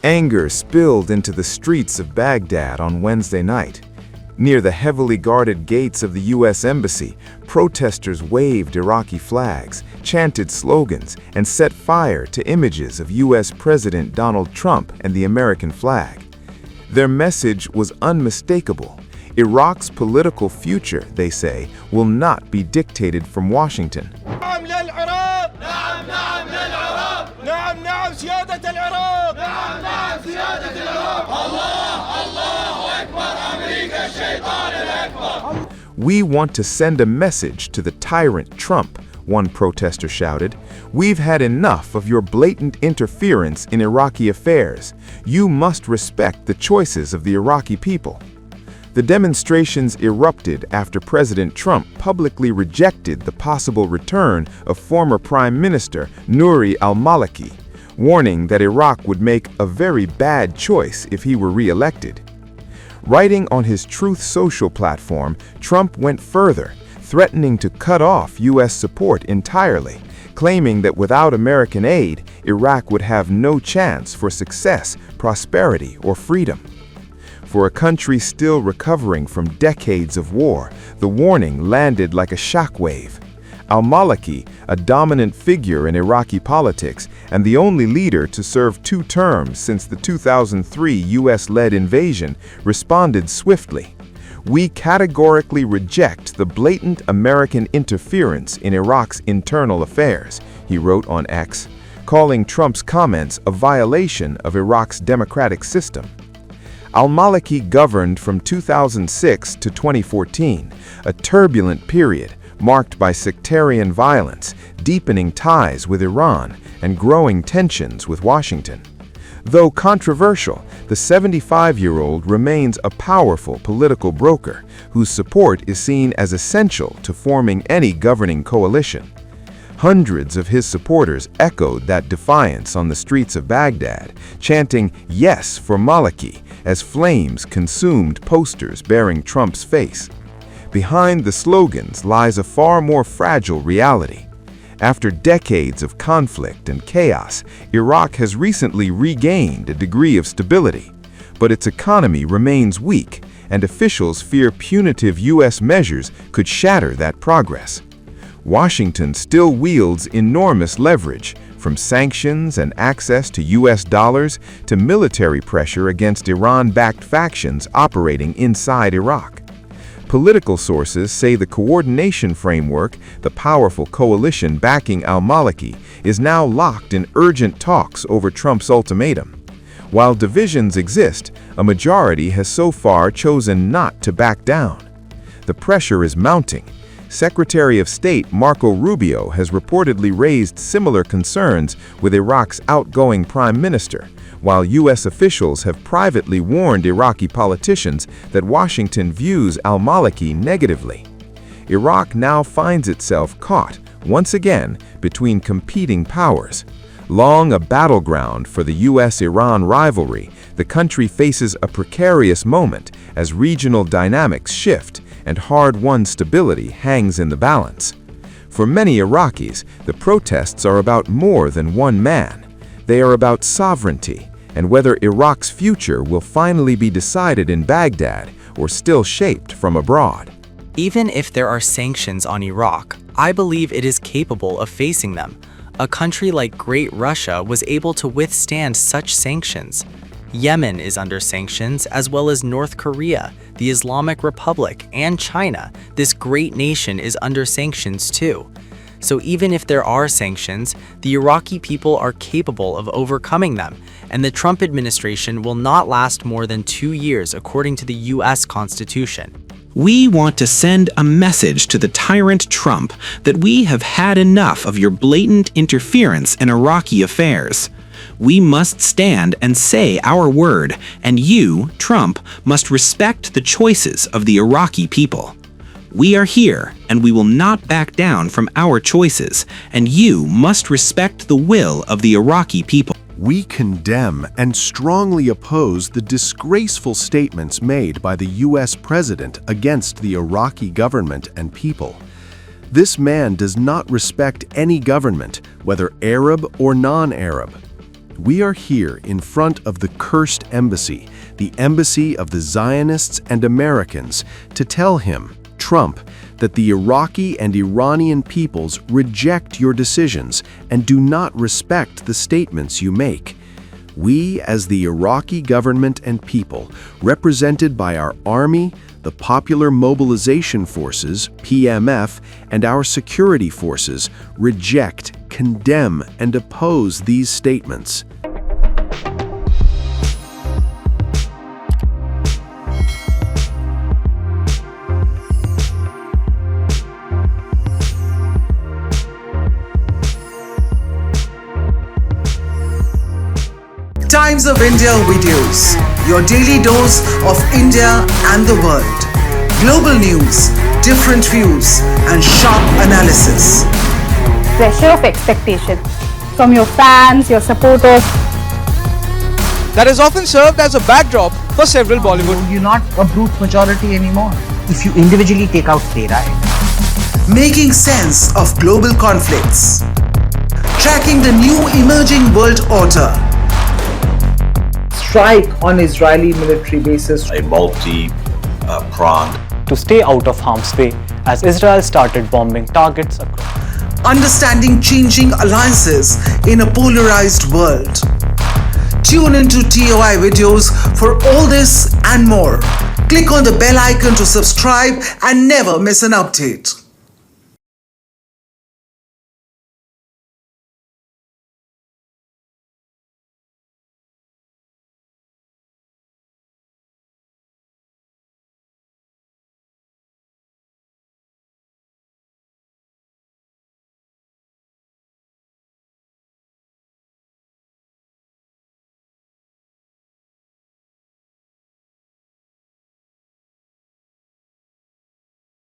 Anger spilled into the streets of Baghdad on Wednesday night. Near the heavily guarded gates of the U.S. Embassy, protesters waved Iraqi flags, chanted slogans, and set fire to images of U.S. President Donald Trump and the American flag. Their message was unmistakable. Iraq's political future, they say, will not be dictated from Washington. We want to send a message to the tyrant Trump, one protester shouted. We've had enough of your blatant interference in Iraqi affairs. You must respect the choices of the Iraqi people. The demonstrations erupted after President Trump publicly rejected the possible return of former Prime Minister Nouri al-Maliki, warning that Iraq would make a very bad choice if he were re-elected. Writing on his Truth Social platform, Trump went further, threatening to cut off U.S. support entirely, claiming that without American aid, Iraq would have no chance for success, prosperity, or freedom. For a country still recovering from decades of war, the warning landed like a shockwave. Al-Maliki, a dominant figure in Iraqi politics and the only leader to serve 2 terms since the 2003 U.S.-led invasion, responded swiftly. We categorically reject the blatant American interference in Iraq's internal affairs, he wrote on X, calling Trump's comments a violation of Iraq's democratic system. Al-Maliki governed from 2006 to 2014, a turbulent period marked by sectarian violence, deepening ties with Iran, and growing tensions with Washington. Though controversial, the 75-year-old remains a powerful political broker whose support is seen as essential to forming any governing coalition. Hundreds of his supporters echoed that defiance on the streets of Baghdad, chanting "Yes for Maliki" as flames consumed posters bearing Trump's face. Behind the slogans lies a far more fragile reality. After decades of conflict and chaos, Iraq has recently regained a degree of stability, but its economy remains weak, and officials fear punitive U.S. measures could shatter that progress. Washington still wields enormous leverage, from sanctions and access to U.S. dollars to military pressure against Iran-backed factions operating inside Iraq. Political sources say the coordination framework, the powerful coalition backing al-Maliki, is now locked in urgent talks over Trump's ultimatum. While divisions exist, a majority has so far chosen not to back down. The pressure is mounting. Secretary of State Marco Rubio has reportedly raised similar concerns with Iraq's outgoing prime minister, while U.S. officials have privately warned Iraqi politicians that Washington views al-Maliki negatively. Iraq now finds itself caught, once again, between competing powers. Long a battleground for the U.S.-Iran rivalry, the country faces a precarious moment as regional dynamics shift and hard-won stability hangs in the balance. For many Iraqis, the protests are about more than one man. They are about sovereignty and whether Iraq's future will finally be decided in Baghdad or still shaped from abroad. Even if there are sanctions on Iraq, I believe it is capable of facing them. A country like Great Russia was able to withstand such sanctions. Yemen is under sanctions, as well as North Korea, the Islamic Republic, and China. This great nation is under sanctions too. So even if there are sanctions, the Iraqi people are capable of overcoming them, and the Trump administration will not last more than 2 years according to the U.S. Constitution. We want to send a message to the tyrant Trump that we have had enough of your blatant interference in Iraqi affairs. We must stand and say our word, and you, Trump, must respect the choices of the Iraqi people. We are here, and we will not back down from our choices, and you must respect the will of the Iraqi people. We condemn and strongly oppose the disgraceful statements made by the U.S. President against the Iraqi government and people. This man does not respect any government, whether Arab or non-Arab. We are here in front of the cursed embassy, the embassy of the Zionists and Americans, to tell him, Trump, that the Iraqi and Iranian peoples reject your decisions and do not respect the statements you make. We, as the Iraqi government and people, represented by our army, the Popular Mobilization Forces, PMF, and our security forces, reject, condemn, and oppose these statements. Times of India videos, your daily dose of India and the world. Global news, different views, and sharp analysis. Pressure of expectation from your fans, your supporters. That is often served as a backdrop for several Bollywood. You're not a brute majority anymore. If you individually take out playwright. Making sense of global conflicts. Tracking the new emerging world order. Strike on Israeli military bases. A multi-pronged. To stay out of harm's way as Israel started bombing targets across. Understanding changing alliances in a polarized world. Tune into TOI videos for all this and more. Click on the bell icon to subscribe and never miss an update.